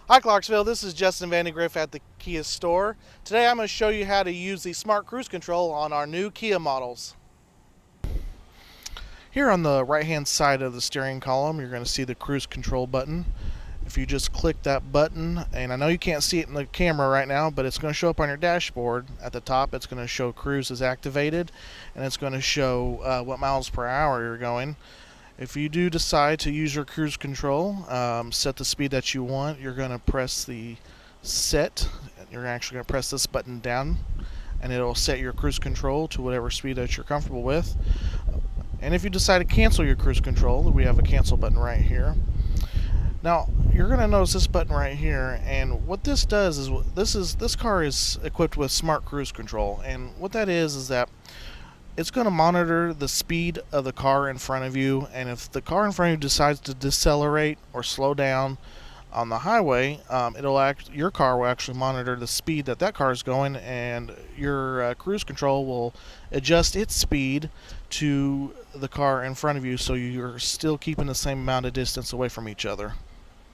Hi Clarksville, this is Justin Vandegrift at the Kia store. Today I'm going to show you how to use the Smart Cruise Control on our new Kia models. Here on the right hand side of the steering column you're going to see the cruise control button. If you just click that button, and I know you can't see it in the camera right now, but it's going to show up on your dashboard. At the top it's going to show cruise is activated, and it's going to show what miles per hour you're going. If you do decide to use your cruise control, set the speed that you want, you're going to press the set. You're actually going to press this button down, and it'll set your cruise control to whatever speed that you're comfortable with. And if you decide to cancel your cruise control, we have a cancel button right here. Now you're going to notice this button right here, and what this does is this car is equipped with Smart Cruise Control, and what that is that it's going to monitor the speed of the car in front of you, and if the car in front of you decides to decelerate or slow down on the highway, your car will actually monitor the speed that car is going, and your cruise control will adjust its speed to the car in front of you, so you're still keeping the same amount of distance away from each other.